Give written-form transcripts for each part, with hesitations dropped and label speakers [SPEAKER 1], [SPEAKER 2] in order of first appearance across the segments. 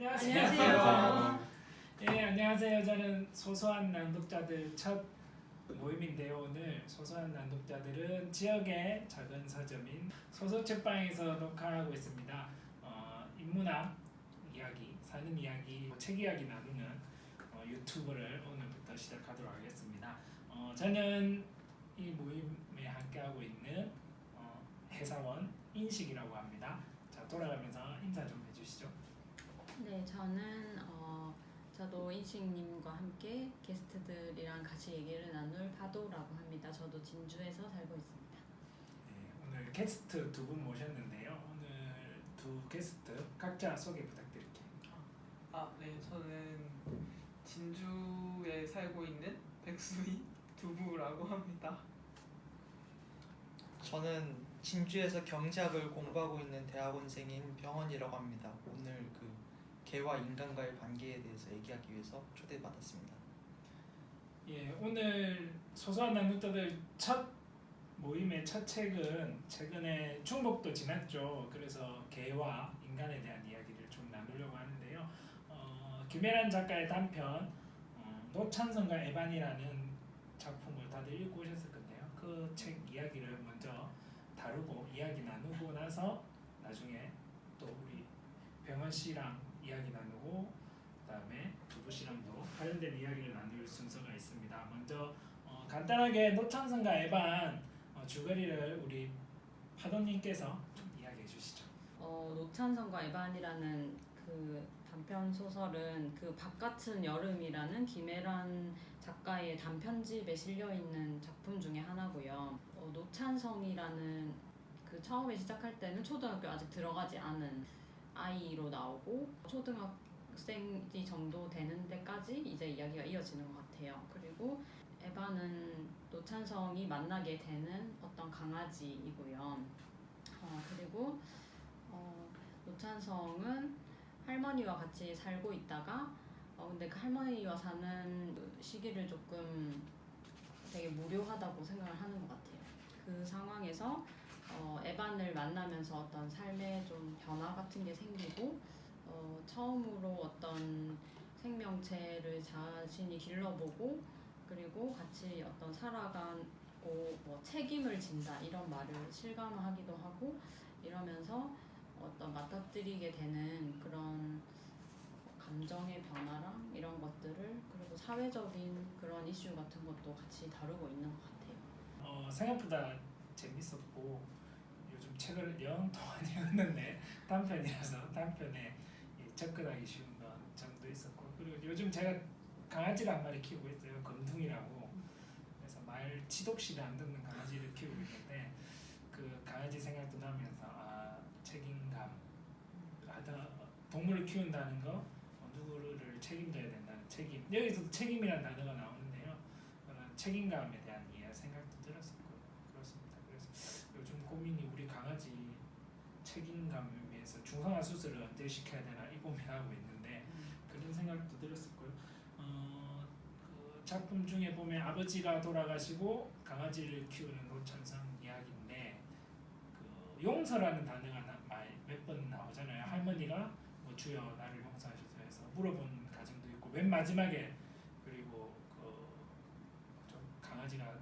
[SPEAKER 1] 안녕하세요. 예, 안녕하세요. 저는 소소한 낭독자들 첫 모임인데요. 오늘 소소한 낭독자들은 지역의 작은 서점인 소소책방에서 녹화하고 있습니다. 인문학 이야기, 사는 이야기, 책 이야기 나누는 유튜브를 오늘부터 시작하도록 하겠습니다. 저는 이 모임에 함께하고 있는 회사원 인식이라고 합니다. 자, 돌아가면서 인사 좀 해주시죠.
[SPEAKER 2] 네, 저는 저도 인식님과 함께 게스트들이랑 같이 얘기를 나눌 파도라고 합니다. 저도 진주에서 살고 있습니다.
[SPEAKER 1] 네, 오늘 게스트 두 분 모셨는데요. 오늘 두 게스트 각자 소개 부탁드릴게요.
[SPEAKER 3] 네, 저는 진주에 살고 있는 백수희 두부라고 합니다.
[SPEAKER 4] 저는 진주에서 경제학을 공부하고 있는 대학원생인 병원이라고 합니다. 오늘 개와 인간과의 관계에 대해서 얘기하기 위해서 초대받았습니다.
[SPEAKER 1] 예, 오늘 소소한 낭독자들 첫 모임의 첫 책은 최근에 중복도 지났죠. 그래서 개와 인간에 대한 이야기를 좀 나누려고 하는데요. 김혜란 작가의 단편 노찬성과 에반이라는 작품을 다들 읽고 오셨을 건데요. 그 책 이야기를 먼저 다루고 이야기 나누고 나서 나중에 또 우리 병원 씨랑 이야기 나누고 그다음에 두부 씨랑도 관련된 이야기를 나눌 순서가 있습니다. 먼저 간단하게 노찬성과 에반 줄거리를 우리 파도님께서 좀 이야기해 주시죠.
[SPEAKER 2] 노찬성과 에반이라는 그 단편 소설은 그 바깥은 여름이라는 김애란 작가의 단편집에 실려 있는 작품 중에 하나고요. 노찬성이라는 그 처음에 시작할 때는 초등학교 아직 들어가지 않은 아이로 나오고 초등학생이 정도 되는 데까지 이제 이야기가 이어지는 것 같아요. 그리고 에바는 노찬성이 만나게 되는 어떤 강아지이고요. 그리고 노찬성은 할머니와 같이 살고 있다가 근데 그 할머니와 사는 시기를 조금 되게 무료하다고 생각을 하는 것 같아요. 그 상황에서 에반을 만나면서 어떤 삶의 좀 변화 같은 게 생기고 처음으로 어떤 생명체를 자신이 길러보고 그리고 같이 어떤 살아가고 뭐 책임을 진다 이런 말을 실감하기도 하고 이러면서 어떤 맞닥뜨리게 되는 그런 감정의 변화랑 이런 것들을 그리고 사회적인 그런 이슈 같은 것도 같이 다루고 있는 것 같아요.
[SPEAKER 1] 생각보다 재밌었고 요즘 책을 영 동안 읽었는데 단편이라서 단편에 접근하기 쉬운 점도 있었고 그리고 요즘 제가 강아지를 한 마리 키우고 있어요. 검둥이라고. 그래서 말 치독시를 안 듣는 강아지를 키우고 있는데 그 강아지 생각도 나면서 책임감 동물을 키운다는 거 누구를 책임져야 된다는 책임 여기서도 책임이라는 단어가 나오는데요. 그런 책임감에 대한 생각도 들었었고 그렇습니다. 그래서 요즘 고민이 우리 강아지 책임감을 위해서 중성화 수술을 언제 시켜야 되나 이 고민하고 있는데 그런 생각도 들었었고요. 그 작품 중에 보면 아버지가 돌아가시고 강아지를 키우는 노찬성 이야기인데 그 용서라는 단어가 몇 번 나오잖아요. 할머니가 뭐 주여 나를 용서하셔서 해서 물어본 가정도 있고 맨 마지막에 그리고 좀 강아지가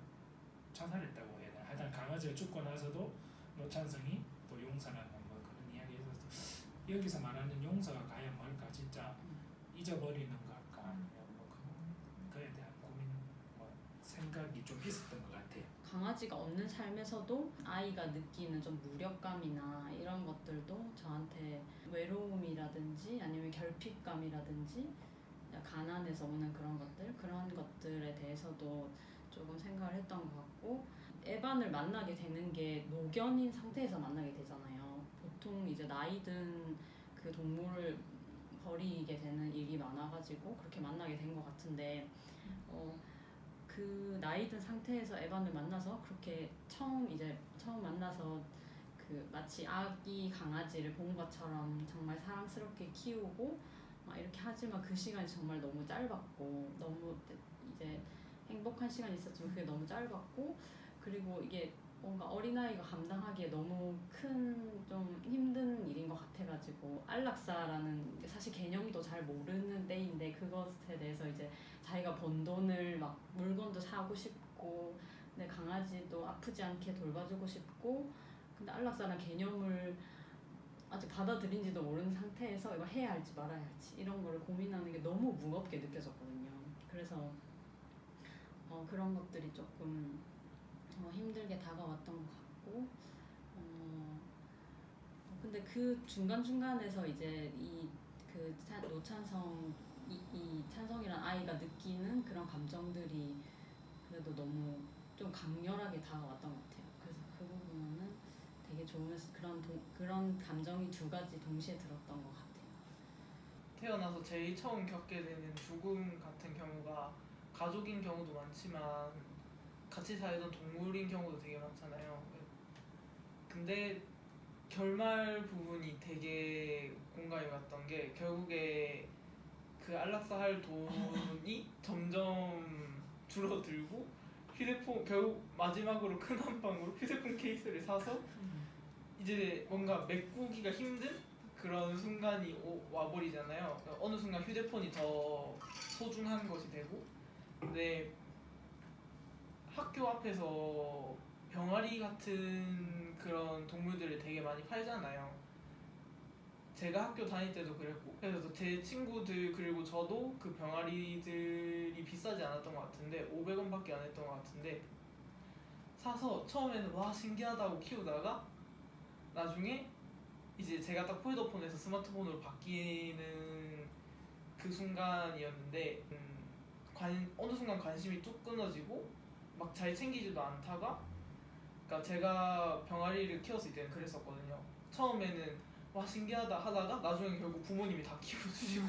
[SPEAKER 1] 자살했다고 해야 되나 하여튼 강아지가 죽고 나서도 노찬성이 또 용서라는 뭐 그런 이야기에서 여기서 말하는 용서가 과연 뭘까 진짜 잊어버리는 걸까 아니면 뭐 그에 대한 고민 생각이 좀 있었던 것 같아요.
[SPEAKER 2] 강아지가 없는 삶에서도 아이가 느끼는 좀 무력감이나 이런 것들도 저한테 외로움이라든지 아니면 결핍감이라든지 가난에서 오는 그런 것들에 대해서도 조금 생각을 했던 것 같고 에반을 만나게 되는 게 노견인 상태에서 만나게 되잖아요. 보통 이제 나이 든 그 동물을 버리게 되는 일이 많아가지고 그렇게 만나게 된 것 같은데 그 나이 든 상태에서 에반을 만나서 그렇게 처음 만나서 그 마치 아기 강아지를 본 것처럼 정말 사랑스럽게 키우고 이렇게 하지만 그 시간이 정말 너무 짧았고 너무 이제 행복한 시간이 있었지만 그게 너무 짧았고 그리고 이게 뭔가 어린아이가 감당하기에 너무 큰 좀 힘든 일인 것 같아가지고 안락사라는 게 사실 개념도 잘 모르는 때인데 그것에 대해서 이제 자기가 번 돈을 막 물건도 사고 싶고 내 강아지도 아프지 않게 돌봐주고 싶고 근데 안락사라는 개념을 아직 받아들인지도 모르는 상태에서 이거 해야 할지 말아야 할지 이런 거를 고민하는 게 너무 무겁게 느껴졌거든요. 그래서 그런 것들이 조금 힘들게 다가왔던 것 같고 근데 그 중간중간에서 이제 그 노찬성 이 찬성이란 아이가 느끼는 그런 감정들이 그래도 너무 좀 강렬하게 다가왔던 것 같아요. 그래서 그 부분은 되게 좋으면서 그런 감정이 두 가지 동시에 들었던 것 같아요.
[SPEAKER 3] 태어나서 제일 처음 겪게 되는 죽음 같은 경우가 가족인 경우도 많지만 같이 살던 동물인 경우도 되게 많잖아요. 근데 결말 부분이 되게 공감이 갔던 게 결국에 그 안락사 할 돈이 점점 줄어들고 휴대폰 결국 마지막으로 큰 한 방으로 휴대폰 케이스를 사서 이제 뭔가 메꾸기가 힘든 그런 순간이 와버리잖아요. 어느 순간 휴대폰이 더 소중한 것이 되고 근데 학교 앞에서 병아리 같은 그런 동물들을 되게 많이 팔잖아요. 제가 학교 다닐 때도 그랬고 그래서 제 친구들 그리고 저도 그 병아리들이 비싸지 않았던 것 같은데 500원밖에 안 했던 것 같은데 사서 처음에는 와 신기하다고 키우다가 나중에 이제 제가 딱 폴더폰에서 스마트폰으로 바뀌는 그 순간이었는데 어느 순간 관심이 뚝 끊어지고 막 잘 챙기지도 않다가 그러니까 제가 병아리를 키웠을 때는 그랬었거든요. 처음에는 와 신기하다 하다가 나중에 결국 부모님이 다 키워주시고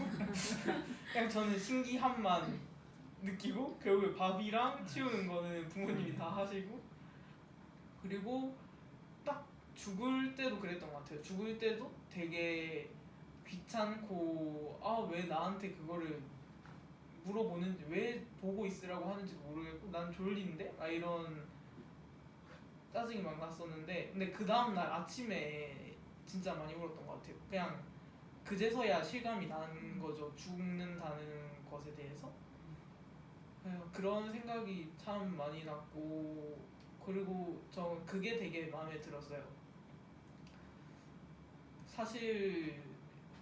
[SPEAKER 3] 그냥 저는 신기함만 느끼고 결국에 밥이랑 치우는 거는 부모님이 다 하시고 그리고 딱 죽을 때도 그랬던 것 같아요. 죽을 때도 되게 귀찮고 왜 나한테 그거를 물어보는지 왜 보고 있으라고 하는지도 모르겠고 난 졸린데? 이런 짜증이 막 났었는데 근데 그 다음날 아침에 진짜 많이 울었던 것 같아요. 그냥 그제서야 실감이 나는 거죠. 죽는다는 것에 대해서 그런 생각이 참 많이 났고 그리고 저 그게 되게 마음에 들었어요. 사실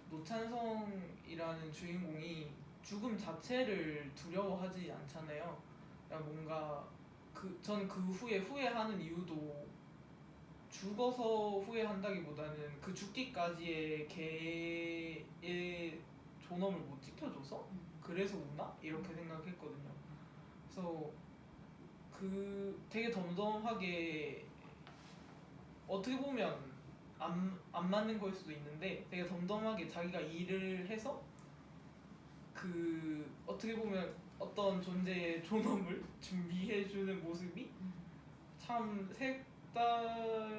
[SPEAKER 3] 노찬성이라는 주인공이 죽음 자체를 두려워하지 않잖아요. 그냥 뭔가 전 그 후에 후회하는 이유도 죽어서 후회한다기보다는 그 죽기까지의 개의 존엄을 못 지켜줘서 그래서 우나? 이렇게 생각했거든요. 그래서 되게 덤덤하게 어떻게 보면 안 맞는 거일 수도 있는데 되게 덤덤하게 자기가 일을 해서 어떻게 보면 어떤 존재의 존엄을 준비해주는 모습이 참 색다른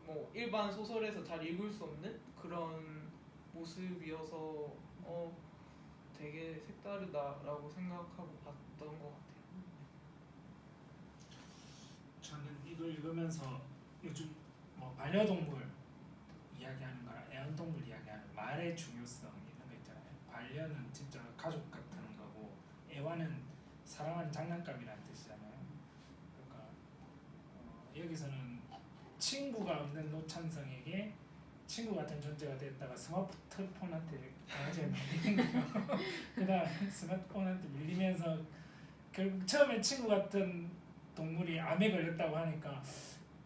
[SPEAKER 3] 뭐 일반 소설에서 잘 읽을 수 없는 그런 모습이어서 되게 색다르다라고 생각하고 봤던 것 같아요.
[SPEAKER 1] 저는 이걸 읽으면서 요즘 뭐 반려동물 이야기하는 거랑 애완동물 이야기하는 말의 중요성 이런 거 있잖아요. 반려는 진짜 가족 같은 거고 애완은 사랑하는 장난감이라는 뜻이잖아요. 그러니까 여기서는 친구가 없는 노찬성에게 친구 같은 존재가 됐다가 스마트폰한테 강아지가 밀리는 거예요. 그다음 스마트폰한테 밀리면서 결국 처음에 친구 같은 동물이 암에 걸렸다고 하니까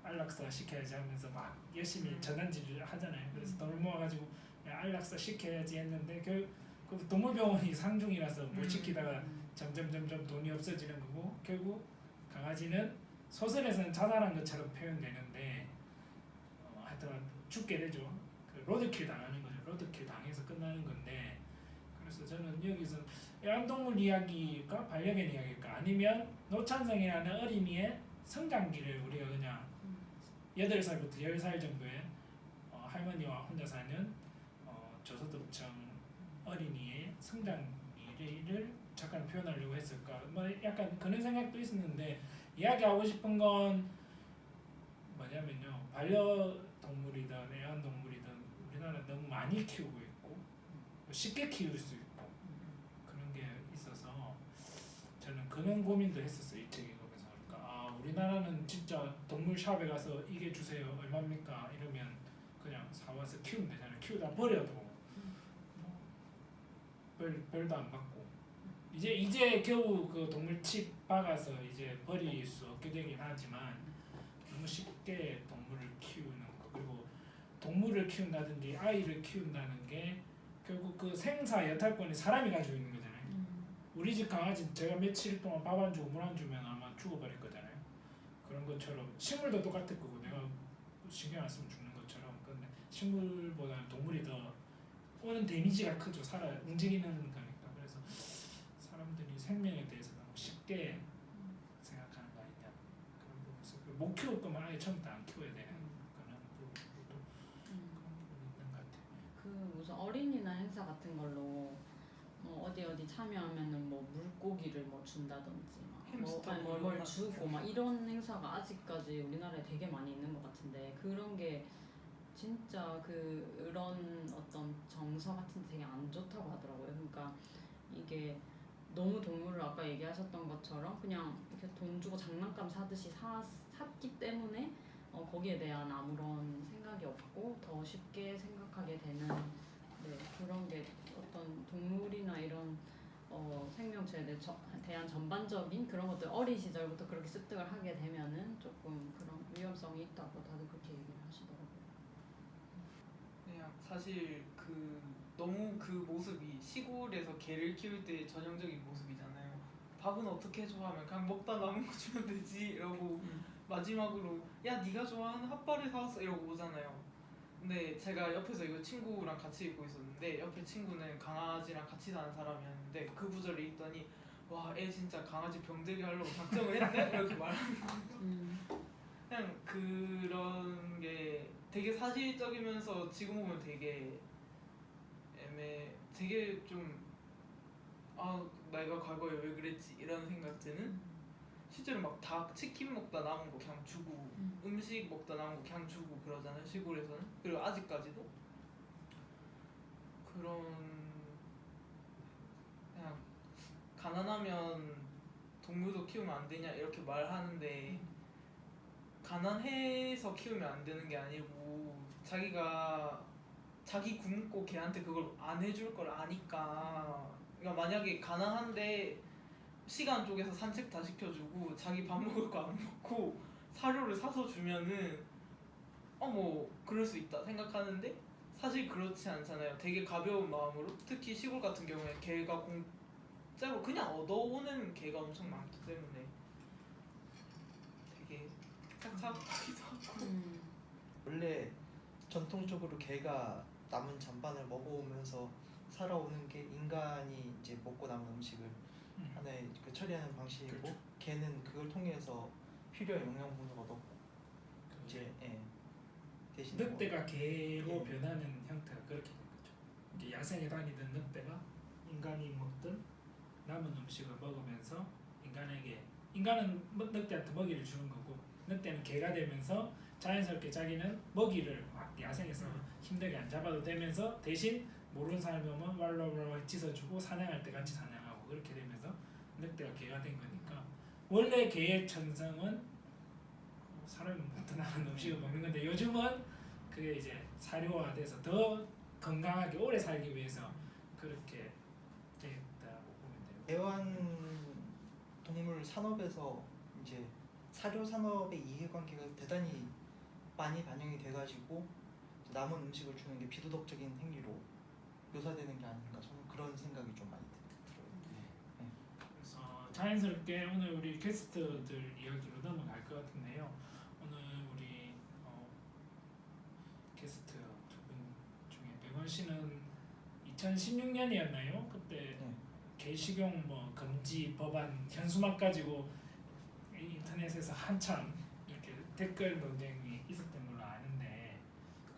[SPEAKER 1] 안락사 시켜야지 하면서 막 열심히 전환지를 하잖아요. 그래서 넘어와가지고 안락사 시켜야지 했는데 그 동물병원이 상중이라서 못 시키다가 점점 돈이 없어지는 거고 결국 강아지는 소설에서는 자살한 것처럼 표현되는데 하여튼 죽게 되죠. 그 로드킬 당하는 거죠. 로드킬 당해서 끝나는 건데 그래서 저는 여기서 애완동물 이야기가 반려견 이야기일까 아니면 노찬성이라는 어린이의 성장기를 우리가 그냥 8살부터 10살 정도의 할머니와 혼자 사는 저소득층 어린이의 성장기를 잠깐 표현하려고 했을까 뭐 약간 그런 생각도 있었는데 이야기하고 싶은 건 뭐냐면요 반려동물이든 애완동물이든 우리나라 너무 많이 키우고 있고 또 쉽게 키울 수 있고 그런 게 있어서 저는 그런 고민도 했었어요. 이 책 읽으면서. 그러니까 우리나라는 진짜 동물샵에 가서 이게 주세요 얼마입니까 이러면 그냥 사와서 키우면 되잖아요. 키우다 버려도 뭐 별도 안 받고 이제 겨우 그 동물칩 박아서 이제 버릴 수 없게 되긴 하지만 너무 쉽게 동물을 키우는 거 그리고 동물을 키운다든지 아이를 키운다는 게 결국 그 생사 여탈권이 사람이 가지고 있는 거잖아요. 우리 집 강아지 제가 며칠 동안 밥 안 주고 물 안 주면 아마 죽어버릴 거잖아요. 그런 것처럼 식물도 똑같을 거고 내가 신경 안 쓰면 죽는 것처럼 근데 식물보다는 동물이 더 오는 데미지가 크죠. 살아 움직이는 거니까. 그래서 사람들이 생명에 대해서 너무 쉽게 생각하는 거 아니냐 그런 부분에서 못 키울 거면 아예 처음부터 안 키워야 되는 그런 부분도 그런 부분이 있는 것 같아요.
[SPEAKER 2] 그 무슨 어린이날 행사 같은 걸로 뭐 어디 참여하면은 뭐 물고기를 뭐 준다든지
[SPEAKER 3] 햄스터
[SPEAKER 2] 뭘 주고 막 이런 행사가 아직까지 우리나라에 되게 많이 있는 것 같은데 그런 게 진짜 그런 어떤 정서 같은 데 되게 안 좋다고 하더라고요. 그러니까 이게 너무 동물을 아까 얘기하셨던 것처럼 그냥 이렇게 돈 주고 장난감 사듯이 샀기 때문에 거기에 대한 아무런 생각이 없고 더 쉽게 생각하게 되는 그런 게 어떤 동물이나 이런 생명체에 대한 전반적인 그런 것들 어린 시절부터 그렇게 습득을 하게 되면은 조금 그런 위험성이 있다고 다들 그렇게 얘기를 하시더라고요.
[SPEAKER 3] 그냥 사실 너무 그 모습이 시골에서 개를 키울 때 전형적인 모습이잖아요. 밥은 어떻게 좋아하면 그냥 먹다 남은 거 주면 되지 이러고 마지막으로 야 네가 좋아하는 핫바를 사왔어 이러고 오잖아요. 근데 제가 옆에서 이거 친구랑 같이 읽고 있었는데 옆에 친구는 강아지랑 같이 사는 사람이었는데 그 구절을 읽더니 와 애 진짜 강아지 병들게 하려고 작정을 했네? 이렇게 말하는 거예요. 그냥 그런 게 되게 사실적이면서 지금 보면 되게 되게 좀 내가 과거에 왜 그랬지 이런 생각 드는 실제로 막 닭 치킨 먹다 남은 거 그냥 주고 음식 먹다 남은 거 그냥 주고 그러잖아요 시골에서는. 그리고 아직까지도 그런 그냥 가난하면 동물도 키우면 안 되냐 이렇게 말하는데 가난해서 키우면 안 되는 게 아니고 자기 굶고 걔한테 그걸 안 해줄 걸 아니까. 그러니까 만약에 가난한데 시간 쪼개서 산책 다 시켜주고 자기 밥 먹을 거 안 먹고 사료를 사서 주면은 뭐 그럴 수 있다 생각하는데 사실 그렇지 않잖아요. 되게 가벼운 마음으로 특히 시골 같은 경우에 개가 공짜로 그냥 얻어오는 개가 엄청 많기 때문에 되게 착착하기도 하고.
[SPEAKER 4] 원래 전통적으로 개가 남은 잔반을 먹어오면서 살아오는 게 인간이 이제 먹고 남은 음식을 하나의 그 처리하는 방식이고
[SPEAKER 1] 그렇죠.
[SPEAKER 4] 개는 그걸 통해서 필요한 영양분을 얻었고 이제 대신
[SPEAKER 1] 늑대가 개로
[SPEAKER 4] 예.
[SPEAKER 1] 변하는 형태가 그렇게 된 거죠. 이제 야생에 다니던 늑대가 인간이 먹던 남은 음식을 먹으면서 인간은 늑대한테 먹이를 주는 거고 늑대는 개가 되면서 자연스럽게 자기는 먹이를 막 야생에서 힘들게 안 잡아도 되면서 대신 모르는 사람이 오면 왈왈왈 짖어주고 사냥할 때 같이 사냥하고 그렇게 되면서 늑대가 개가 된 거니까 원래 개의 천성은 사람이 먹던 나는 음식을 먹는 건데 요즘은 그게 이제 사료화돼서 더 건강하게 오래 살기 위해서 그렇게 됐다고 보면 돼요.
[SPEAKER 4] 애완동물 산업에서 이제 사료 산업의 이해관계가 대단히 많이 반영이 돼가지고 남은 음식을 주는 게 비도덕적인 행위로 묘사되는 게 아닌가 저는 그런 생각이 좀 많이 들어요.
[SPEAKER 1] 그래서 자연스럽게 오늘 우리 게스트들 이야기로 넘어갈 것 같은데요. 오늘 우리 게스트 두 분 중에 백원 씨는 2016년이었나요? 그때 개식용 금지 법안 현수막 가지고 인터넷에서 한참 이렇게 댓글 논쟁이 있었던 걸로 아는데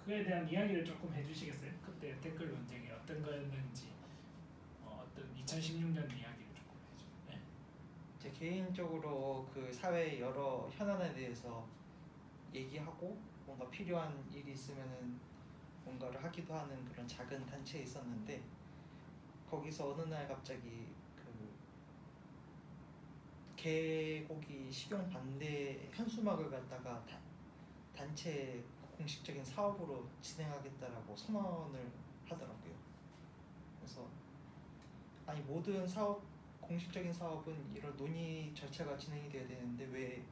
[SPEAKER 1] 그에 대한 이야기를 조금 해주시겠어요? 그때 댓글 논쟁이 어떤 거였는지 어떤 2016년 이야기를 조금 해주세요. 네.
[SPEAKER 4] 제 개인적으로 그 사회의 여러 현안에 대해서 얘기하고 뭔가 필요한 일이 있으면은 뭔가를 하기도 하는 그런 작은 단체에 있었는데 거기서 어느 날 갑자기 그 개고기 식용 반대 현수막을 갖다가 단체 공식적인 사업으로 진행하겠다라고 선언을 하더라고요. 그래서 아니 모든 사업 공식적인 사업은 이런 논의 절차가 진행이 돼야 되는데 왜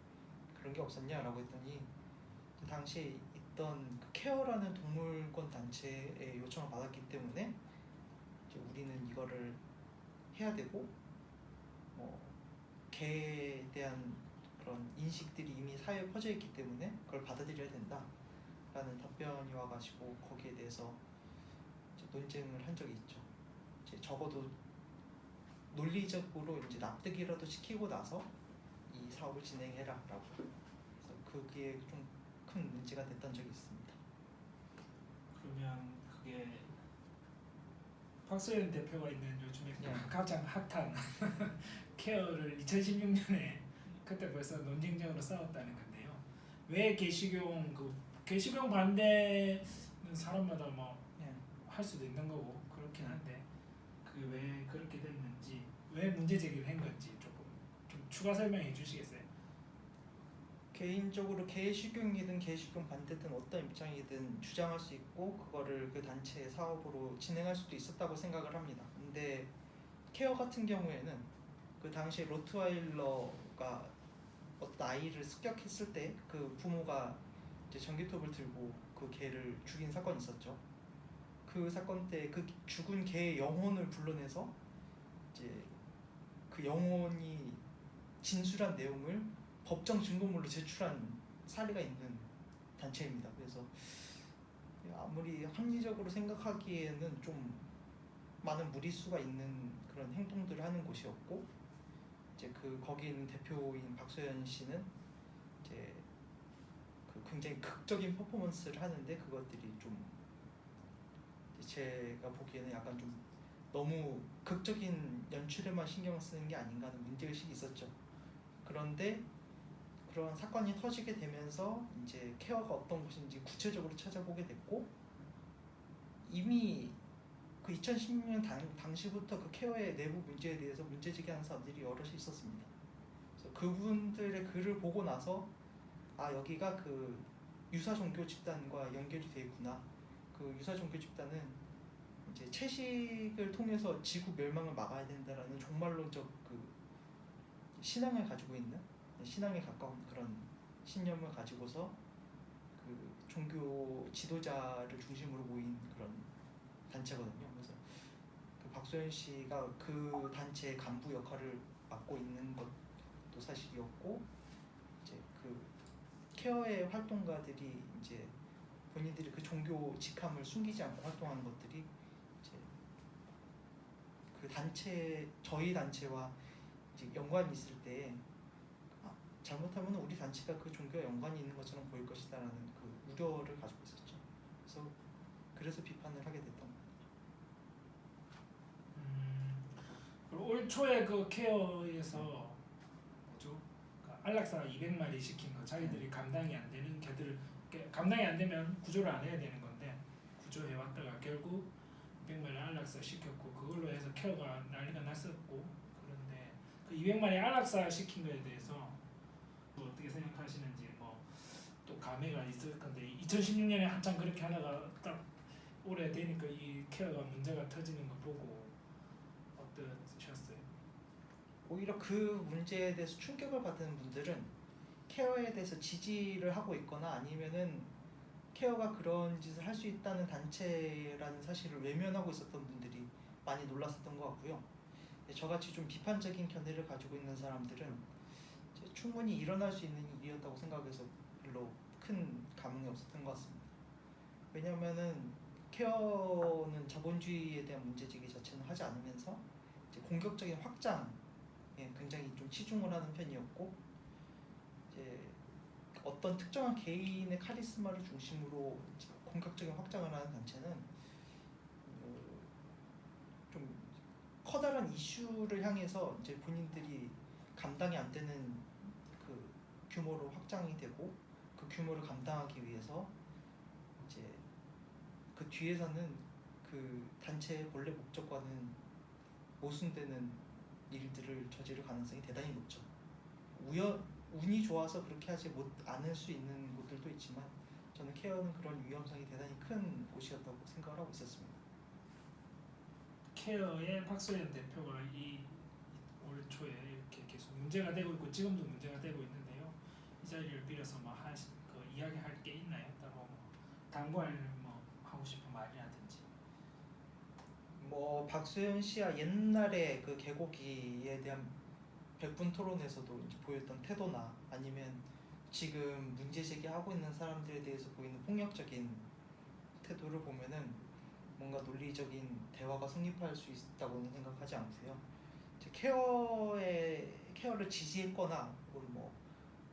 [SPEAKER 4] 그런 게 없었냐라고 했더니 그 당시에 있던 그 케어라는 동물권 단체의 요청을 받았기 때문에 이제 우리는 이거를 해야 되고 개에 대한 그런 인식들이 이미 사회에 퍼져 있기 때문에 그걸 받아들여야 된다라는 답변이 와가지고 거기에 대해서 이제 논쟁을 한 적이 있죠. 이제 적어도 논리적으로 이제 납득이라도 시키고 나서 이 사업을 진행해라라고. 그래서 그게 좀 큰 문제가 됐던 적이 있습니다.
[SPEAKER 1] 그러면 그게 박소연 대표가 있는 요즘에
[SPEAKER 4] 네.
[SPEAKER 1] 가장 핫한 케어를 2016년에 그때 벌써 논쟁적으로 싸웠다는 건데요. 왜 개식용 반대는 사람마다 뭐 할
[SPEAKER 4] 네.
[SPEAKER 1] 수도 있는 거고 그렇긴 한데 그게 왜 그렇게 됐는지 왜 문제 제기를 한 건지 조금 좀 추가 설명해 주시겠어요?
[SPEAKER 4] 개인적으로 개식용이든 개식용 반대든 어떤 입장이든 주장할 수 있고 그거를 그 단체의 사업으로 진행할 수도 있었다고 생각을 합니다. 근데 케어 같은 경우에는 그 당시에 로트와일러가 어떤 아이를 습격했을 때 그 부모가 이제 전기톱을 들고 그 개를 죽인 사건이 있었죠. 그 사건 때 그 죽은 개의 영혼을 불러내서 이제 그 영혼이 진술한 내용을 법정 증거물로 제출한 사례가 있는 단체입니다. 그래서 아무리 합리적으로 생각하기에는 좀 많은 무리수가 있는 그런 행동들을 하는 곳이었고 이제 그 거기 있는 대표인 박소연 씨는 이제 그 굉장히 극적인 퍼포먼스를 하는데 그것들이 좀 제가 보기에는 약간 좀 너무 극적인 연출에만 신경 쓰는 게 아닌가 하는 문제의식이 있었죠. 그런데 그런 사건이 터지게 되면서 이제 케어가 어떤 것인지 구체적으로 찾아보게 됐고 이미 그 2016년 당시부터 그 케어의 내부 문제에 대해서 문제제기하는 사람들이 여럿이 있었습니다. 그래서 그분들의 글을 보고 나서 아 여기가 그 유사 종교 집단과 연결이 돼 있구나. 그 유사 종교 집단은 이제 채식을 통해서 지구 멸망을 막아야 된다라는 종말론적 그 신앙을 가지고 있는 신앙에 가까운 그런 신념을 가지고서 그 종교 지도자를 중심으로 모인 그런 단체거든요. 그래서 그 박소연 씨가 그 단체의 간부 역할을 맡고 있는 것도 사실이었고 이제 그 케어의 활동가들이 이제 본인들이 그 종교 직함을 숨기지 않고 활동하는 것들이 이제 그 단체 저희 단체와 이제 연관이 있을 때 잘못하면 우리 단체가 그 종교와 연관이 있는 것처럼 보일 것이다라는 그 우려를 가지고 있었죠. 그래서 비판을 하게 됐던 거예요.
[SPEAKER 1] 그리고 올 초에 그 케어에서 뭐죠? 그 안락사 200마리 시킨 거 자기들이 감당이 안 되는 개들을 감당이 안 되면 구조를 안 해야 되는 건데 구조해 왔다가 결국 200마리 안락사 시켰고 그걸로 해서 케어가 난리가 났었고 그런데 그 200마리 안락사 시킨 거에 대해서 뭐 어떻게 생각하시는지 뭐 또 감회가 있을 건데 2016년에 한참 그렇게 하다가 딱 올해 되니까 이 케어가 문제가 터지는 거 보고 어떠셨어요?
[SPEAKER 4] 오히려 그 문제에 대해서 충격을 받은 분들은 케어에 대해서 지지를 하고 있거나 아니면은 케어가 그런 짓을 할 수 있다는 단체라는 사실을 외면하고 있었던 분들이 많이 놀랐었던 것 같고요. 저같이 좀 비판적인 견해를 가지고 있는 사람들은 충분히 일어날 수 있는 일이었다고 생각해서 별로 큰 감흥이 없었던 것 같습니다. 왜냐하면은 케어는 자본주의에 대한 문제제기 자체는 하지 않으면서 이제 공격적인 확장에 굉장히 좀 치중을 하는 편이었고 이제 어떤 특정한 개인의 카리스마를 중심으로 이제 공격적인 확장을 하는 단체는 좀 커다란 이슈를 향해서 이제 본인들이 감당이 안 되는 그 규모로 확장이 되고 그 규모를 감당하기 위해서 이제 그 뒤에서는 그 단체의 본래 목적과는 모순되는 일들을 저지를 가능성이 대단히 높죠. 운이 좋아서 그렇게 하지 않을 수 있는 곳들도 있지만 저는 케어는 그런 위험성이 대단히 큰 곳이었다고 생각을 하고 있었습니다.
[SPEAKER 1] 케어의 박소연 대표가 올 초에 이렇게 계속 문제가 되고 있고 지금도 문제가 되고 있는데요. 이 자리를 빌어서 이야기할 게 있나요? 따로 당부할 하고 싶은 말이라든지.
[SPEAKER 4] 박수현 씨와 옛날에 그 개고기에 대한 백분 토론에서도 이제 보였던 태도나 아니면 지금 문제 제기하고 있는 사람들에 대해서 보이는 폭력적인 태도를 보면은 뭔가 논리적인 대화가 성립할 수 있다고는 생각하지 않고요. 이제 케어를 지지했거나 혹은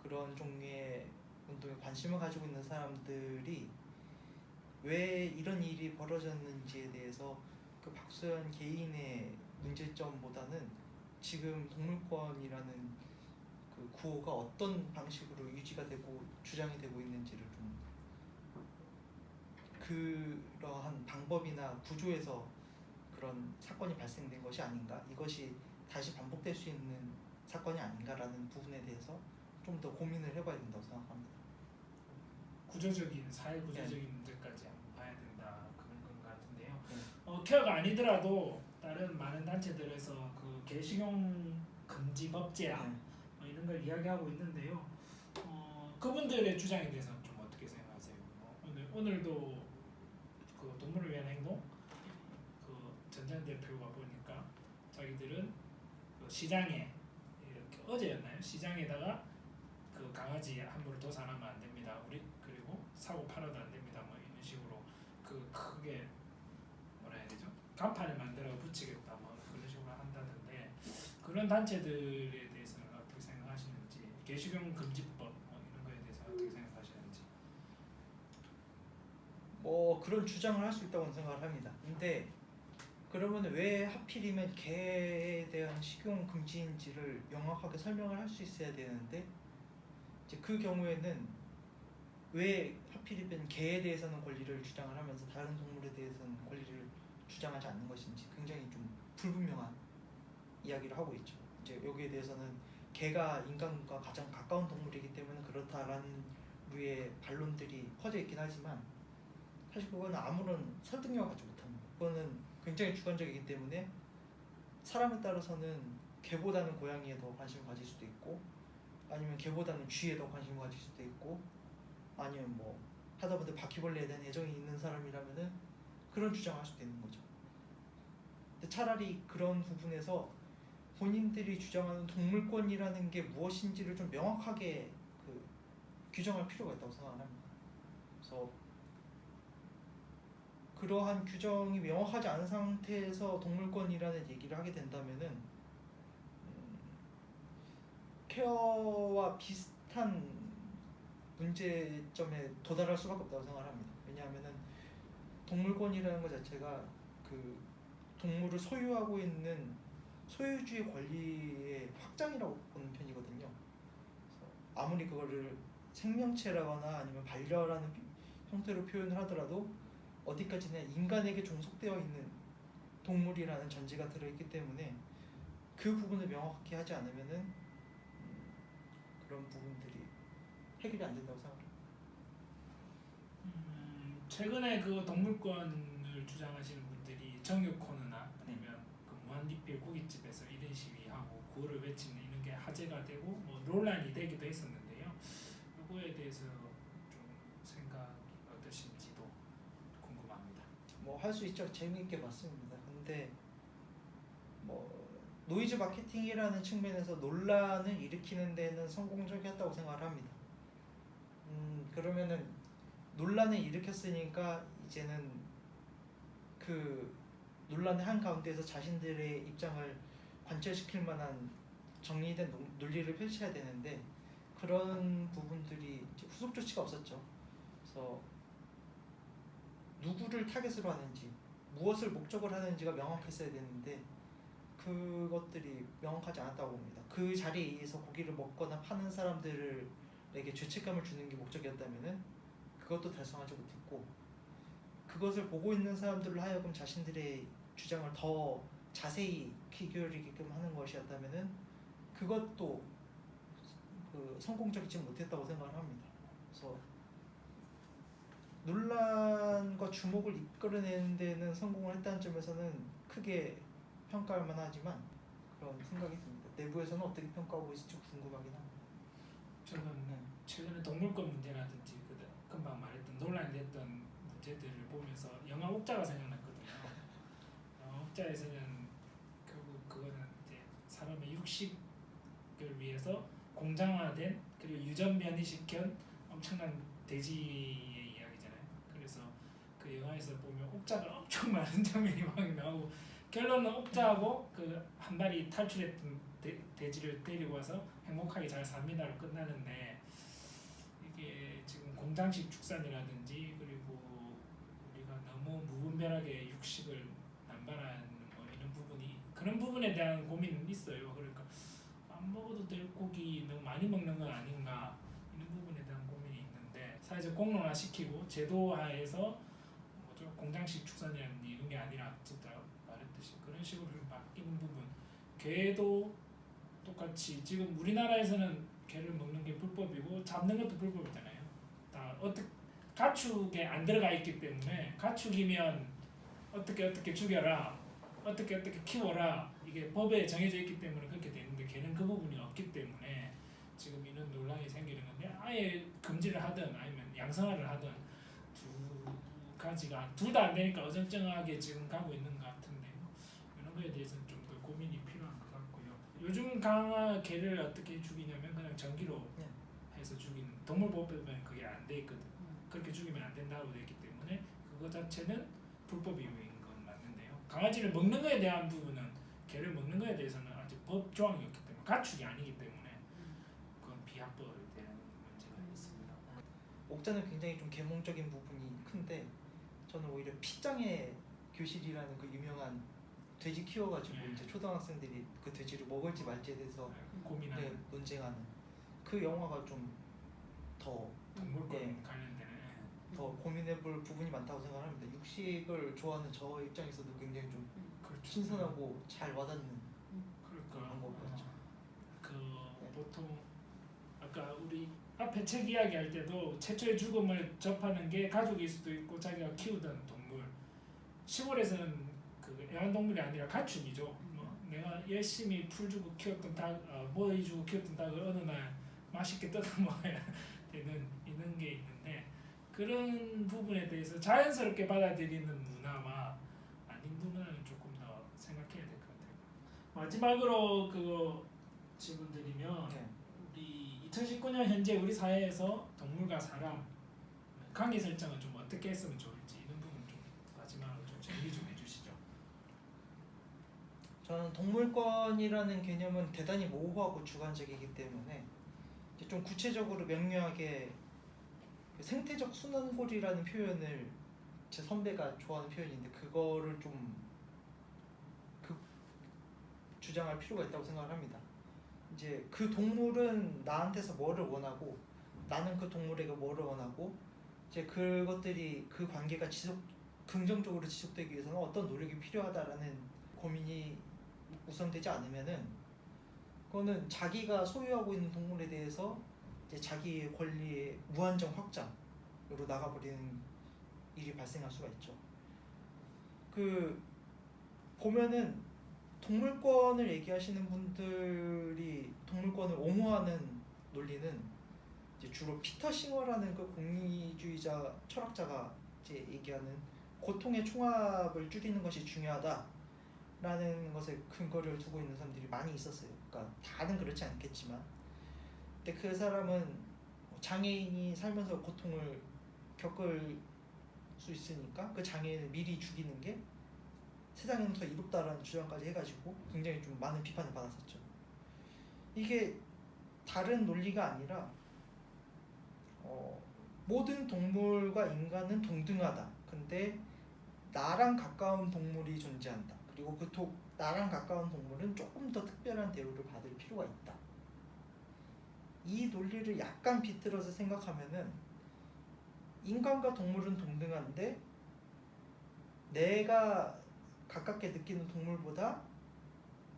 [SPEAKER 4] 그런 종류의 운동에 관심을 가지고 있는 사람들이 왜 이런 일이 벌어졌는지에 대해서 그 박소연 개인의 문제점보다는 지금 동물권이라는 그 구호가 어떤 방식으로 유지가 되고 주장이 되고 있는지를 좀 그러한 방법이나 구조에서 그런 사건이 발생된 것이 아닌가, 이것이 다시 반복될 수 있는 사건이 아닌가라는 부분에 대해서 좀 더 고민을 해봐야 된다고 생각합니다.
[SPEAKER 1] 사회 구조적인 문제까지 한번 봐야 된다 그런 것 같은데요.
[SPEAKER 4] 네.
[SPEAKER 1] 케어가 아니더라도 다른 많은 단체들에서 그 개식용 금지 법제안 이런 걸 이야기하고 있는데요. 그분들의 주장에 대해서 좀 어떻게 생각하세요? 오늘도 그 동물을 위한 행동 그 전전 대표가 보니까 자기들은 그 시장에 이렇게 어제였나요? 시장에다가 그 강아지 함부로 도산하면 안 됩니다. 그리고 사고 팔아도 안 됩니다. 이런 식으로 그 크게 뭐라 해야 되죠? 간판을 만들어 붙이겠다 그런 식으로 한다던데 그런 단체들에 대해서는 어떻게 생각하시는지, 개식용 금지법 이런 거에 대해서 어떻게 생각하시는지.
[SPEAKER 4] 그런 주장을 할 수 있다고 생각을 합니다. 근데 그러면 왜 하필이면 개에 대한 식용 금지인지를 명확하게 설명을 할 수 있어야 되는데 이제 그 경우에는 왜 하필이면 개에 대해서는 권리를 주장을 하면서 다른 동물에 대해서는 권리를 주장하지 않는 것인지 굉장히 좀 불분명한 이야기를 하고 있죠. 이제 여기에 대해서는 개가 인간과 가장 가까운 동물이기 때문에 그렇다라는 류의 반론들이 퍼져 있긴 하지만 사실 그거는 아무런 설득력을 가지고 못합니다. 그거는 굉장히 주관적이기 때문에 사람에 따라서는 개보다는 고양이에 더 관심을 가질 수도 있고 아니면 개보다는 쥐에 더 관심을 가질 수도 있고 아니면 하다못해 바퀴벌레에 대한 애정이 있는 사람이라면은 그런 주장을 할 수도 있는 거죠. 근데 차라리 그런 부분에서 본인들이 주장하는 동물권이라는 게 무엇인지를 좀 명확하게 규정할 필요가 있다고 생각을 합니다. 그래서 그러한 규정이 명확하지 않은 상태에서 동물권이라는 얘기를 하게 된다면은 케어와 비슷한 문제점에 도달할 수밖에 없다고 생각을 합니다. 왜냐하면은 동물권이라는 것 자체가 그 동물을 소유하고 있는 소유주의 권리의 확장이라고 보는 편이거든요. 그래서 아무리 그거를 생명체라거나 아니면 반려라는 형태로 표현을 하더라도 어디까지나 인간에게 종속되어 있는 동물이라는 전제가 들어있기 때문에 그 부분을 명확히 하지 않으면은 그런 부분들이 해결이 안 된다고 생각합니다.
[SPEAKER 1] 최근에 그 동물권을 주장하시는 분들이 정육 코너나 아니면 그 무한리필 고깃집에서 1인 시위하고 구호를 외치는 이런 게 화제가 되고 논란이 되기도 했었는데요. 이거에 대해서 좀 생각 어떠신지도 궁금합니다.
[SPEAKER 4] 할 수 있죠. 재미있게 봤습니다. 근데 노이즈 마케팅이라는 측면에서 논란을 일으키는 데는 성공적이었다고 생각을 합니다. 그러면은 논란을 일으켰으니까 이제는 그 논란의 한가운데에서 자신들의 입장을 관철시킬 만한 정리된 논리를 펼쳐야 되는데 그런 부분들이 이제 후속 조치가 없었죠. 그래서 누구를 타겟으로 하는지 무엇을 목적으로 하는지가 명확했어야 되는데 그것들이 명확하지 않았다고 봅니다. 그 자리에 의해서 고기를 먹거나 파는 사람들에게 죄책감을 주는 게 목적이었다면은 그것도 달성하지 못했고 그것을 보고 있는 사람들로 하여금 자신들의 주장을 더 자세히 귀 기울이게끔 하는 것이었다면은 그것도 그 성공적이지 못했다고 생각을 합니다. 그래서 논란과 주목을 이끌어내는 데는 성공을 했다는 점에서는 크게 평가할 만하지만 그런 생각이 듭니다. 내부에서는 어떻게 평가하고 있을지 궁금하긴 합니다.
[SPEAKER 1] 저는
[SPEAKER 4] 네.
[SPEAKER 1] 최근에 동물권 문제라든지 금방 말했던 논란됐던 문제들을 보면서 영화 옥자가 생각났거든요. 영화 옥자에서는 결국 그거는 이제 사람의 육식을 위해서 공장화된 그리고 유전 변이시킨 엄청난 돼지의 이야기잖아요. 그래서 그 영화에서 보면 옥자가 엄청 많은 장면이 막 나오고 결론은 옥자하고 그 한 마리 탈출했던 돼지를 데리고 와서 행복하게 잘 삽니다로 끝나는데 이게 지금 공장식 축산이라든지 그리고 우리가 너무 무분별하게 육식을 남발하는 뭐 이런 부분이 그런 부분에 대한 고민은 있어요. 그러니까 안 먹어도 될 고기 너무 많이 먹는 건 아닌가 이런 부분에 대한 고민이 있는데 사회적 공론화 시키고 제도화해서 뭐죠 공장식 축산이라는 이런 게 아니라 진짜 말했듯이 그런 식으로 바뀌는 부분 개도 똑같이 지금 우리나라에서는 개를 먹는 게 불법이고 잡는 것도 불법이잖아요. 다 어떻게 가축에 안 들어가 있기 때문에 가축이면 어떻게 죽여라, 어떻게 키워라 이게 법에 정해져 있기 때문에 그렇게 되는데 개는 그 부분이 없기 때문에 지금 이런 논란이 생기는 건데 아예 금지를 하든 아니면 양성화를 하든 두 가지가 둘 다 안 되니까 어정쩡하게 지금 가고 있는 것 같은데 이런 거에 대해서는 좀 더 고민이 필요한 것 같고요. 요즘 강화 개를 어떻게 죽이냐면 그냥 전기로
[SPEAKER 4] 네.
[SPEAKER 1] 해서 죽이는 동물보호법에 보면 그게 안 돼 있거든. 그렇게 죽이면 안 된다고 돼 있기 때문에 그거 자체는 불법인 건 맞는데요. 강아지를 먹는 거에 대한 부분은 개를 먹는 거에 대해서는 아직 법 조항이 없기 때문에 가축이 아니기 때문에 그건 비합법이 되는 문제가 있습니다.
[SPEAKER 4] 옥자는 굉장히 좀 계몽적인 부분이 큰데 저는 오히려 피장의 교실이라는 그 유명한 돼지 키워가지고
[SPEAKER 1] 네.
[SPEAKER 4] 이제 초등학생들이 그 돼지를 먹을지 말지에 대해서
[SPEAKER 1] 고민하는
[SPEAKER 4] 네, 논쟁하는 그 영화가 좀 더
[SPEAKER 1] 동물권
[SPEAKER 4] 네.
[SPEAKER 1] 관련되는
[SPEAKER 4] 고민해볼 부분이 많다고 생각합니다. 육식을 좋아하는 저 입장에서도 굉장히 좀
[SPEAKER 1] 그렇죠.
[SPEAKER 4] 신선하고 잘 와닿는
[SPEAKER 1] 그러니까
[SPEAKER 4] 방법이었죠.
[SPEAKER 1] 그 보통 아까 우리 앞에 책 이야기할 때도 최초의 죽음을 접하는 게 가족일 수도 있고 자기가 키우던 동물. 시골에서는 그 애완동물이 아니라 가축이죠. 뭐 내가 열심히 풀 주고 키웠던 닭, 모이 주고 키웠던 닭을 어느 날 맛있게 뜯어 먹어야 되는 이런 게 있는데 그런 부분에 대해서 자연스럽게 받아들이는 문화와 아닌 문화는 조금 더 생각해야 될 것 같아요. 마지막으로 그거 질문드리면
[SPEAKER 4] 네.
[SPEAKER 1] 우리 2019년 현재 우리 사회에서 동물과 사람 관계 설정은 좀 어떻게 했으면 좋을지 이런 부분 좀 마지막으로 좀 정리 좀 해주시죠.
[SPEAKER 4] 저는 동물권이라는 개념은 대단히 모호하고 주관적이기 때문에 이제 좀 구체적으로 명료하게 그 생태적 순환골이라는 표현을 제 선배가 좋아하는 표현인데 그거를 좀 주장할 필요가 있다고 생각을 합니다. 이제 그 동물은 나한테서 뭐를 원하고 나는 그 동물에게 뭐를 원하고 이제 그것들이 그 관계가 긍정적으로 지속되기 위해서는 어떤 노력이 필요하다라는 고민이 우선되지 않으면은 그거는 자기가 소유하고 있는 동물에 대해서 이제 자기의 권리의 무한정 확장으로 나가버리는 일이 발생할 수가 있죠. 그 보면은 동물권을 얘기하시는 분들이 동물권을 옹호하는 논리는 이제 주로 피터 싱어라는 그 공리주의자 철학자가 이제 얘기하는 고통의 총합을 줄이는 것이 중요하다라는 것에 근거를 두고 있는 사람들이 많이 있었어요. 그러니까 다는 그렇지 않겠지만, 근데 그 사람은 장애인이 살면서 고통을 겪을 수 있으니까 그 장애인을 미리 죽이는 게 세상에는 더 이롭다라는 주장까지 해가지고 굉장히 좀 많은 비판을 받았었죠. 이게 다른 논리가 아니라 모든 동물과 인간은 동등하다. 근데 나랑 가까운 동물이 존재한다. 그리고 나랑 가까운 동물은 조금 더 특별한 대우를 받을 필요가 있다. 이 논리를 약간 비틀어서 생각하면은 인간과 동물은 동등한데 내가 가깝게 느끼는 동물보다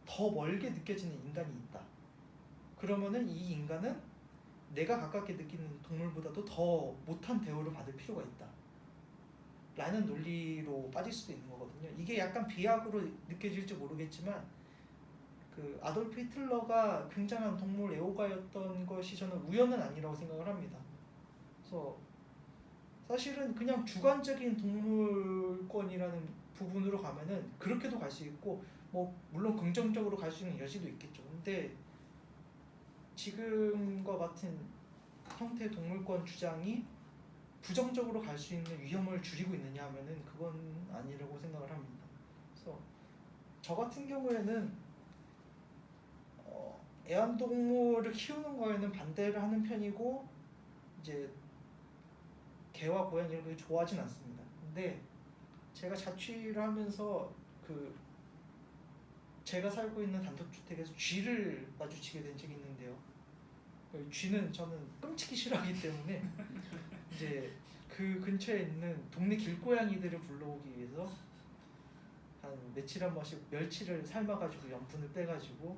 [SPEAKER 4] 더 멀게 느껴지는 인간이 있다. 그러면은 이 인간은 내가 가깝게 느끼는 동물보다도 더 못한 대우를 받을 필요가 있다. 라는 논리로 빠질 수도 있는 거거든요. 이게 약간 비약으로 느껴질지 모르겠지만 그 아돌프 히틀러가 굉장한 동물 애호가였던 것이 저는 우연은 아니라고 생각을 합니다. 그래서 사실은 그냥 주관적인 동물권이라는 부분으로 가면은 그렇게도 갈 수 있고 뭐 물론 긍정적으로 갈 수 있는 여지도 있겠죠. 근데 지금과 같은 형태의 동물권 주장이 부정적으로 갈 수 있는 위험을 줄이고 있느냐 하면은 그건 아니라고 생각을 합니다. 그래서 저 같은 경우에는 애완동물을 키우는 거에는 반대를 하는 편이고 이제 개와 고양이 이런 걸 좋아하진 않습니다. 근데 제가 자취를 하면서 그 제가 살고 있는 단독주택에서 쥐를 마주치게 된 적이 있는데요. 쥐는 저는 끔찍히 싫어하기 때문에 이제 그 근처에 있는 동네 길고양이들을 불러오기 위해서 한 며칠에 한 번씩 멸치를 삶아가지고 염분을 빼가지고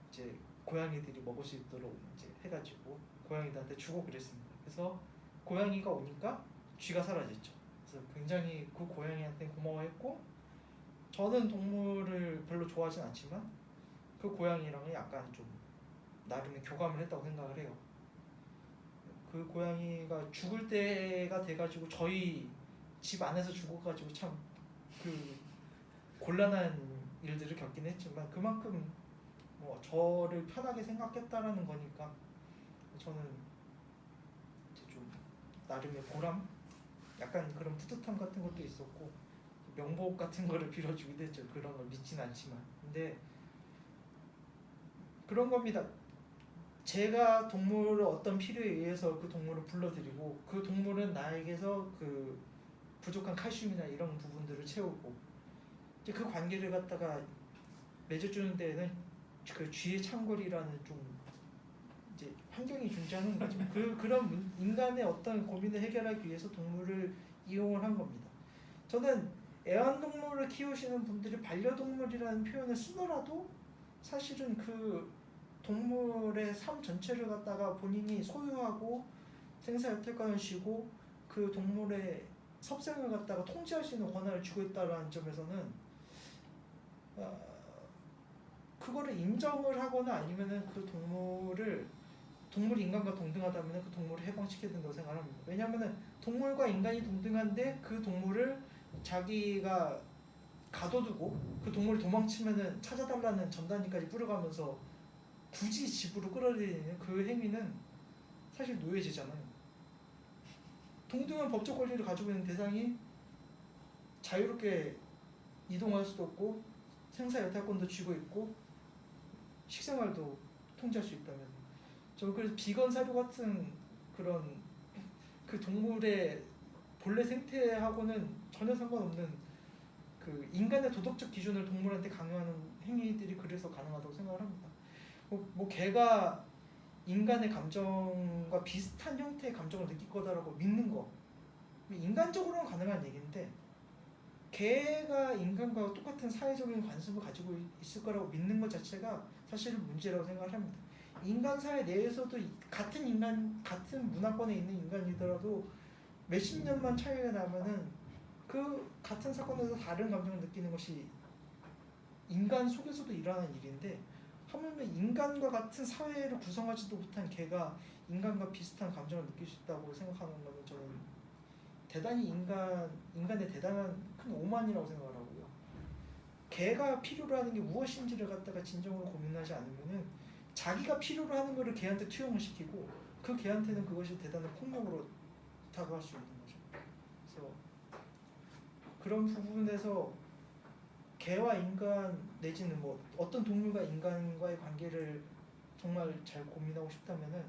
[SPEAKER 4] 이제 고양이들이 먹을 수 있도록 이제 해가지고 고양이들한테 주고 그랬습니다. 그래서 고양이가 오니까 쥐가 사라졌죠. 그래서 굉장히 그 고양이한테 고마워했고 저는 동물을 별로 좋아하진 않지만 그 고양이랑은 약간 좀 나름의 교감을 했다고 생각을 해요. 그 고양이가 죽을 때가 돼가지고 저희 집 안에서 죽어가지고 참 그 곤란한 일들을 겪긴 했지만 그만큼 뭐 저를 편하게 생각했다라는 거니까 저는 이제 좀 나름의 보람, 약간 그런 뿌듯함 같은 것도 있었고 명복 같은 거를 빌어주기도 했죠. 그런 걸 믿진 않지만 근데 그런 겁니다. 제가 동물을 어떤 필요에 의해서 그 동물을 불러들이고 그 동물은 나에게서 그 부족한 칼슘이나 이런 부분들을 채우고 이제 그 관계를 갖다가 맺어주는 데에는 그 쥐의 창궐이라는 좀 이제 환경이 존재하는 거죠. 그런 인간의 어떤 고민을 해결하기 위해서 동물을 이용을 한 겁니다. 저는 애완동물을 키우시는 분들이 반려동물이라는 표현을 쓰더라도 사실은 그 동물의 삶 전체를 갖다가 본인이 소유하고 생사여태권을 쥐고 그 동물의 섭생을 갖다가 통제할 수 있는 권한을 주고 있다는 점에서는 그거를 인정을 하거나 아니면은 그 동물이 인간과 동등하다면 그 동물을 해방시켜야 된다고 생각합니다. 왜냐하면은 동물과 인간이 동등한데 그 동물을 자기가 가둬두고 그 동물이 도망치면은 찾아달라는 전단지까지 뿌려가면서 굳이 집으로 끌어들이는 그 행위는 사실 노예제잖아요. 동등한 법적 권리를 가지고 있는 대상이 자유롭게 이동할 수도 없고 생사여탈권도 쥐고 있고 식생활도 통제할 수 있다면 저는 그래서 비건 사료 같은 그런 그 동물의 본래 생태하고는 전혀 상관없는 그 인간의 도덕적 기준을 동물한테 강요하는 행위들이 그래서 가능하다고 생각을 합니다. 뭐 개가 인간의 감정과 비슷한 형태의 감정을 느낄 거다라고 믿는 거 인간적으로는 가능한 얘기인데 개가 인간과 똑같은 사회적인 관습을 가지고 있을 거라고 믿는 것 자체가 사실은 문제라고 생각을 합니다. 인간 사회 내에서도 같은 문화권에 있는 인간이더라도 몇십 년만 차이가 나면은 그 같은 사건에서 다른 감정을 느끼는 것이 인간 속에서도 일어나는 일인데 하물며 인간과 같은 사회를 구성하지도 못한 개가 인간과 비슷한 감정을 느낄 수 있다고 생각하는 것은 저는 대단히 인간의 대단한 큰 오만이라고 생각을 하고요. 개가 필요로 하는 게 무엇인지를 갖다가 진정으로 고민하지 않으면은 자기가 필요로 하는 거를 개한테 투영을 시키고 그 개한테는 그것이 대단한 폭력으로 다가갈 수 있는 거죠. 그래서 그런 부분에서 개와 인간 내지는 뭐 어떤 동물과 인간과의 관계를 정말 잘 고민하고 싶다면은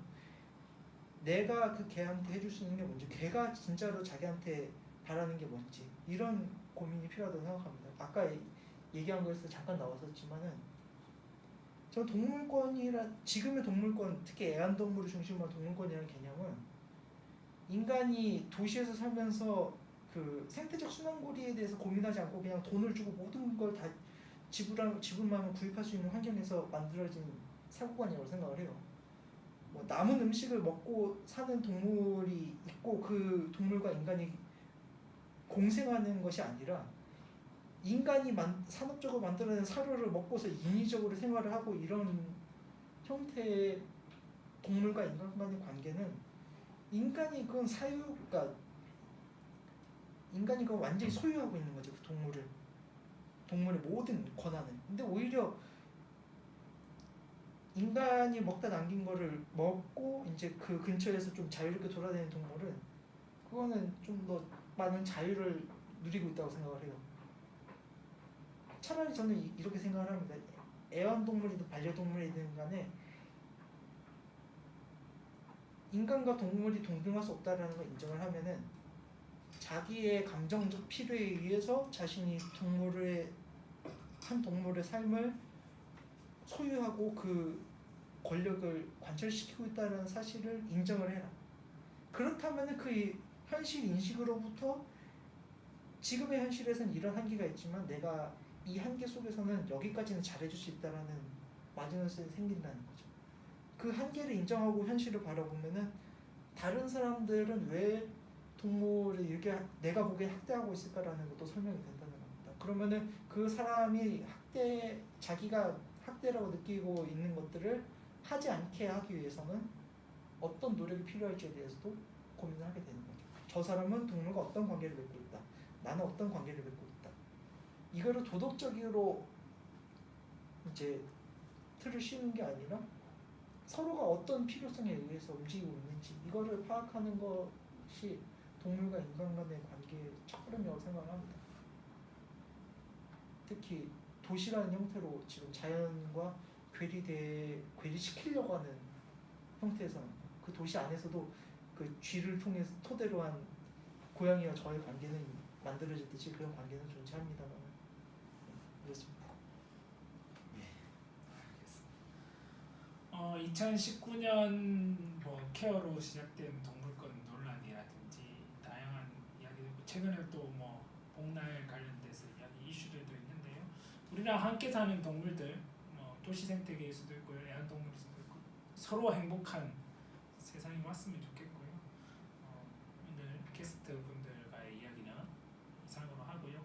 [SPEAKER 4] 내가 그 개한테 해줄 수 있는 게 뭔지, 개가 진짜로 자기한테 바라는 게 뭔지 이런 고민이 필요하다고 생각합니다. 아까 얘기한 거에서 잠깐 나왔었지만은 저는 지금의 동물권, 특히 애완동물을 중심으로 한 동물권이라는 개념은 인간이 도시에서 살면서 그 생태적 순환고리에 대해서 고민하지 않고 그냥 돈을 주고 모든 걸 다 지불만 구입할 수 있는 환경에서 만들어진 사고관이라고 생각을 해요. 뭐 남은 음식을 먹고 사는 동물이 있고 그 동물과 인간이 공생하는 것이 아니라 인간이 산업적으로 만들어낸 사료를 먹고서 인위적으로 생활을 하고 이런 형태의 동물과 인간 간의 관계는 인간이 그건 그러니까 인간이 그건 완전히 소유하고 있는 거죠. 그 동물의 모든 권한을. 근데 오히려 인간이 먹다 남긴 거를 먹고 이제 그 근처에서 좀 자유롭게 돌아다니는 동물은 그거는 좀 더 많은 자유를 누리고 있다고 생각을 해요. 차라리 저는 이렇게 생각을 합니다. 애완동물이든 반려동물이든 간에 인간과 동물이 동등할 수 없다라는 걸 인정을 하면은 자기의 감정적 필요에 의해서 자신이 한 동물의 삶을 소유하고 그 권력을 관철시키고 있다는 사실을 인정을 해라. 그렇다면 그 현실 인식으로부터 지금의 현실에서는 이런 한계가 있지만 내가 이 한계 속에서는 여기까지는 잘해줄 수 있다라는 마지노선이 생긴다는 거죠. 그 한계를 인정하고 현실을 바라보면은 다른 사람들은 왜 동물을 이렇게 내가 보기엔 학대하고 있을까라는 것도 설명이 된다는 겁니다. 그러면은 그 사람이 자기가 학대라고 느끼고 있는 것들을 하지 않게 하기 위해서는 어떤 노력이 필요할지에 대해서도 고민을 하게 되는 거죠. 저 사람은 동물과 어떤 관계를 맺고 있다. 나는 어떤 관계를 맺고 있다. 이거를 도덕적으로 이제 틀을 씌우는 게 아니라 서로가 어떤 필요성에 의해서 움직이고 있는지 이거를 파악하는 것이 동물과 인간 간의 관계의 첫걸음이라고 생각을 합니다. 특히 도시라는 형태로 지금 자연과 괴리시키려고 하는 형태에서는 그 도시 안에서도 그 쥐를 통해서 토대로 한 고양이와 저의 관계는 만들어졌듯이 그런 관계는 존재합니다만 그렇습니다.
[SPEAKER 1] 2019년 뭐 케어로 시작된 동물권 논란이라든지 다양한 이야기들, 최근에 또 뭐 복날 관련돼서 이야기 이슈들도 있는데요. 우리랑 함께 사는 동물들, 뭐 도시 생태계일 수도 있고 애완동물일 수도 있고 서로 행복한 세상이 왔으면 좋겠고요. 오늘 게스트 분들과의 이야기는 이상으로 하고요.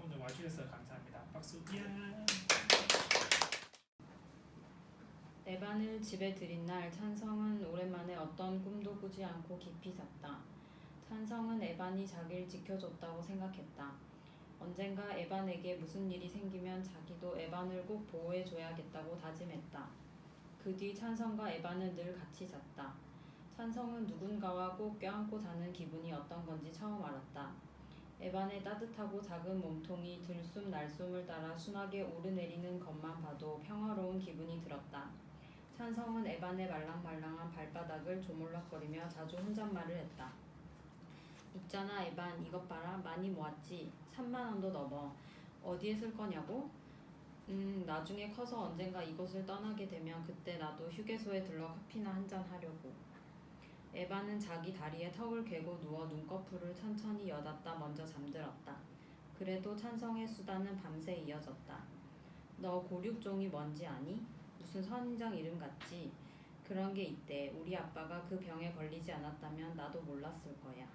[SPEAKER 1] 오늘 와주셔서 감사합니다. 박수. 야.
[SPEAKER 2] 에반을 집에 들인 날 찬성은 오랜만에 어떤 꿈도 꾸지 않고 깊이 잤다. 찬성은 에반이 자기를 지켜줬다고 생각했다. 언젠가 에반에게 무슨 일이 생기면 자기도 에반을 꼭 보호해줘야겠다고 다짐했다. 그 뒤 찬성과 에반은 늘 같이 잤다. 찬성은 누군가와 꼭 껴안고 자는 기분이 어떤 건지 처음 알았다. 에반의 따뜻하고 작은 몸통이 들숨 날숨을 따라 순하게 오르내리는 것만 봐도 평화로운 기분이 들었다. 찬성은 에반의 말랑말랑한 발바닥을 조물락거리며 자주 혼잣말을 했다. 있잖아 에반, 이것 봐라. 많이 모았지? 3만 원도 넘어. 어디에 쓸 거냐고? 나중에 커서 언젠가 이곳을 떠나게 되면 그때 나도 휴게소에 들러 커피나 한잔 하려고. 에반은 자기 다리에 턱을 괴고 누워 눈꺼풀을 천천히 여닫다 먼저 잠들었다. 그래도 찬성의 수다는 밤새 이어졌다. 너 고륙종이 뭔지 아니? 무슨 선인장 이름 같지? 그런 게 있대. 우리 아빠가 그 병에 걸리지 않았다면 나도 몰랐을 거야.